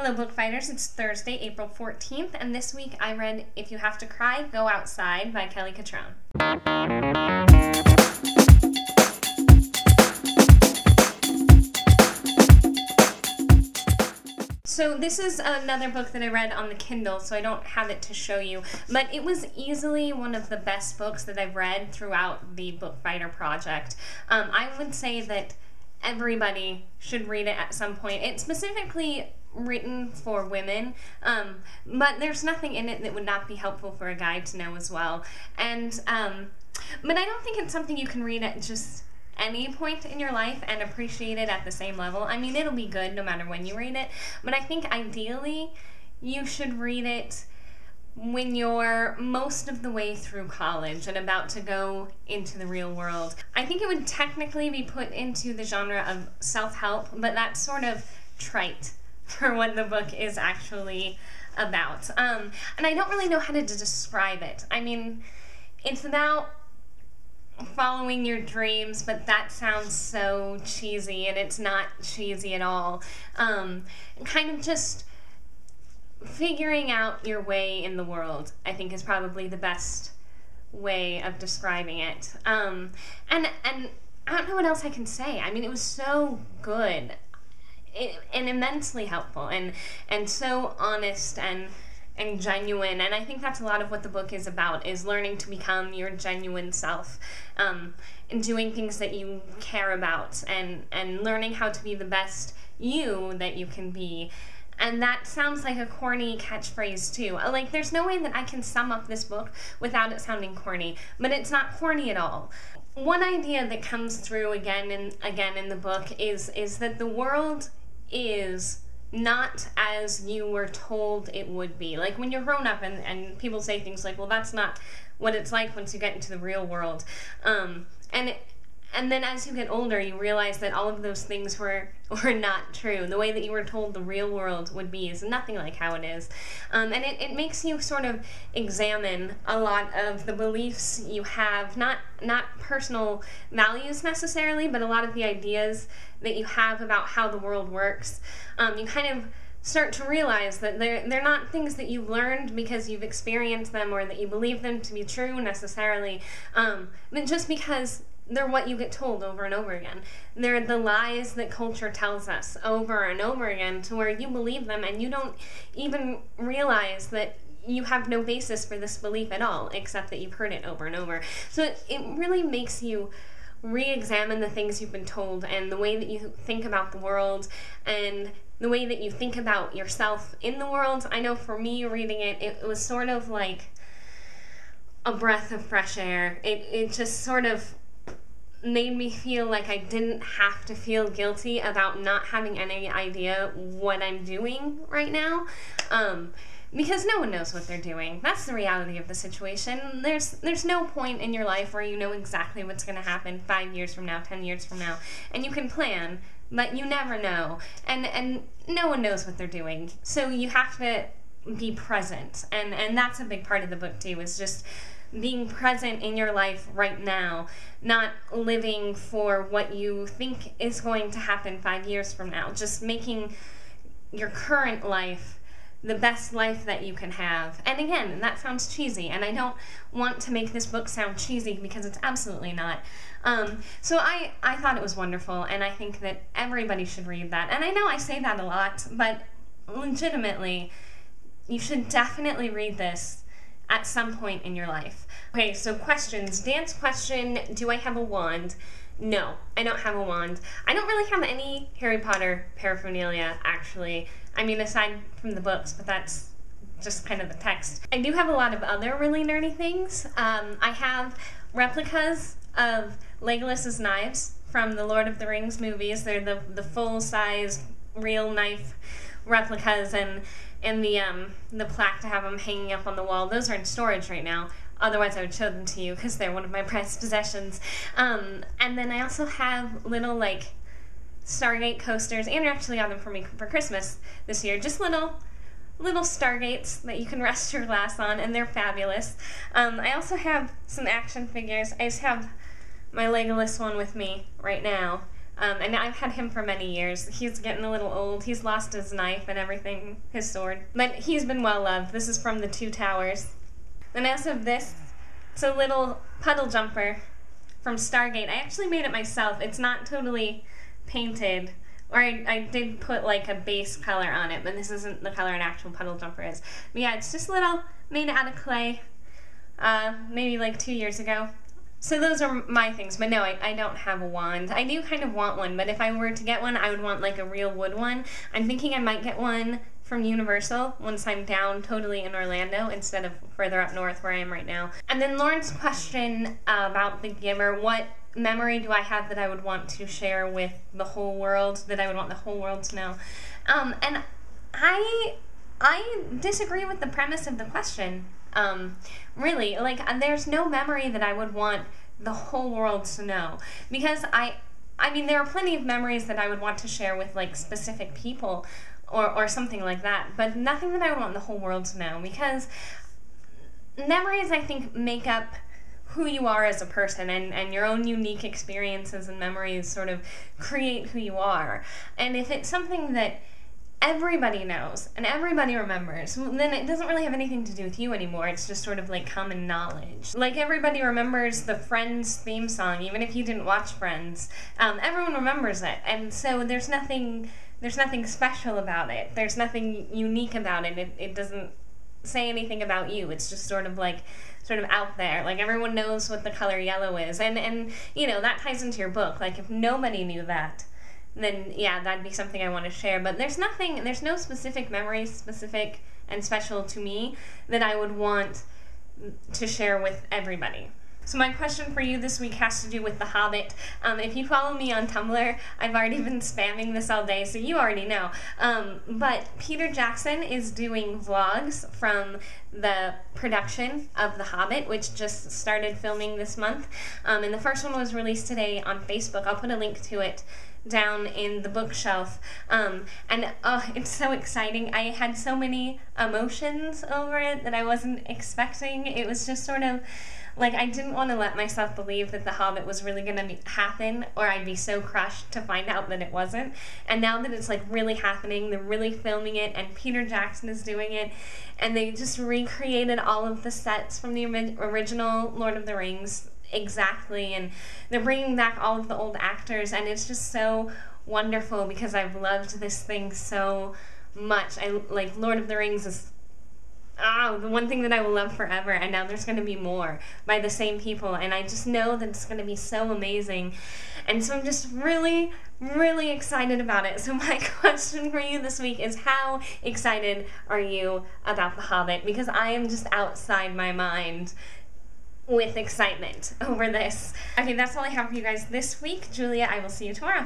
Hello book fighters, it's Thursday, April 14th, and this week I read If You Have to Cry, Go Outside by Kelly Cutrone. So this is another book that I read on the Kindle, so I don't have it to show you, but it was easily one of the best books that I've read throughout the Book Fighter project. I would say that everybody should read it at some point. It's specifically written for women, but there's nothing in it that would not be helpful for a guy to know as well. And but I don't think it's something you can read at just any point in your life and appreciate it at the same level. I mean, it'll be good no matter when you read it, but I think ideally you should read it when you're most of the way through college and about to go into the real world. I think it would technically be put into the genre of self-help, but that's sort of trite for what the book is actually about. And I don't really know how to describe it. I mean, it's about following your dreams, but that sounds so cheesy, and it's not cheesy at all. Kind of just figuring out your way in the world, I think, is probably the best way of describing it. And I don't know what else I can say. I mean, it was so good and immensely helpful and so honest and genuine, and I think that's a lot of what the book is about, is learning to become your genuine self, and doing things that you care about, and learning how to be the best you that you can be. And that sounds like a corny catchphrase too. Like, there's no way that I can sum up this book without it sounding corny, but it's not corny at all. One idea that comes through again and again in the book is that the world is not as you were told it would be. Like, when you're grown up and people say things like, well, that's not what it's like once you get into the real world. And then as you get older, you realize that all of those things were not true. The way that you were told the real world would be is nothing like how it is. And it makes you sort of examine a lot of the beliefs you have, not personal values necessarily, but a lot of the ideas that you have about how the world works. You kind of start to realize that they're not things that you've learned because you've experienced them or that you believe them to be true necessarily, but just because they're what you get told over and over again. They're the lies that culture tells us over and over again, to where you believe them and you don't even realize that you have no basis for this belief at all, except that you've heard it over and over. So it really makes you re-examine the things you've been told, and the way that you think about the world, and the way that you think about yourself in the world. I know for me, reading it, it was sort of like a breath of fresh air. It just sort of made me feel like I didn't have to feel guilty about not having any idea what I'm doing right now, because no one knows what they're doing. That's the reality of the situation. There's no point in your life where you know exactly what's going to happen 5 years from now, 10 years from now, and you can plan, but you never know, and no one knows what they're doing, so you have to be present, and that's a big part of the book too, is just being present in your life right now, not living for what you think is going to happen 5 years from now, just making your current life the best life that you can have. And again, that sounds cheesy, and I don't want to make this book sound cheesy, because it's absolutely not. So I thought it was wonderful, and I think that everybody should read that. And I know I say that a lot, but legitimately, you should definitely read this at some point in your life. Okay, so questions. Dance question, do I have a wand? No, I don't have a wand. I don't really have any Harry Potter paraphernalia, actually. I mean, aside from the books, but that's just kind of the text. I do have a lot of other really nerdy things. I have replicas of Legolas's knives from the Lord of the Rings movies. They're the full-size real knife replicas, and the plaque to have them hanging up on the wall. Those are in storage right now. Otherwise, I would show them to you, because they're one of my prized possessions. And then I also have little, like, Stargate coasters. Andrew actually got them for me for Christmas this year. Just little Stargates that you can rest your glass on, and they're fabulous. I also have some action figures. I just have my Legolas one with me right now. And I've had him for many years. He's getting a little old. He's lost his knife and everything, his sword. But he's been well loved. This is from the Two Towers. And as of this, it's a little puddle jumper from Stargate. I actually made it myself. It's not totally painted. Or I did put like a base color on it, but this isn't the color an actual puddle jumper is. But yeah, it's just little, made out of clay, maybe like 2 years ago. So those are my things, but no, I don't have a wand. I do kind of want one, but if I were to get one, I would want like a real wood one. I'm thinking I might get one from Universal once I'm down totally in Orlando instead of further up north where I am right now. And then Lauren's question about the Giver, what memory do I have that I would want to share with the whole world, that I would want the whole world to know? And I disagree with the premise of the question. Really, like, there's no memory that I would want the whole world to know, because I mean, there are plenty of memories that I would want to share with, like, specific people, or something like that, but nothing that I would want the whole world to know, because memories, I think, make up who you are as a person, and your own unique experiences and memories sort of create who you are. And if it's something that everybody knows and everybody remembers, then it doesn't really have anything to do with you anymore. It's just sort of like common knowledge. Like, everybody remembers the Friends theme song, even if you didn't watch Friends. Everyone remembers it, and so there's nothing special about it. There's nothing unique about it. It doesn't say anything about you. It's just sort of out there. Like, everyone knows what the color yellow is, and you know, that ties into your book. Like, if nobody knew that, then yeah, that'd be something I want to share. But there's no specific memory, specific and special to me, that I would want to share with everybody. So my question for you this week has to do with The Hobbit. If you follow me on Tumblr, I've already been spamming this all day, so you already know. But Peter Jackson is doing vlogs from the production of The Hobbit, which just started filming this month. And the first one was released today on Facebook. I'll put a link to it down in the bookshelf. And it's so exciting. I had so many emotions over it that I wasn't expecting. It was just sort of like, I didn't want to let myself believe that The Hobbit was really going to happen, or I'd be so crushed to find out that it wasn't. And now that it's like really happening, they're really filming it, and Peter Jackson is doing it, and they just recreated all of the sets from the original Lord of the Rings exactly, and they're bringing back all of the old actors, and it's just so wonderful because I've loved this thing so much. Like, Lord of the Rings is the one thing that I will love forever, and now there's going to be more by the same people, and I just know that it's going to be so amazing, and so I'm just really, really excited about it. So my question for you this week is, how excited are you about The Hobbit? Because I am just outside my mind with excitement over this. Okay, that's all I have for you guys this week. Julia, I will see you tomorrow.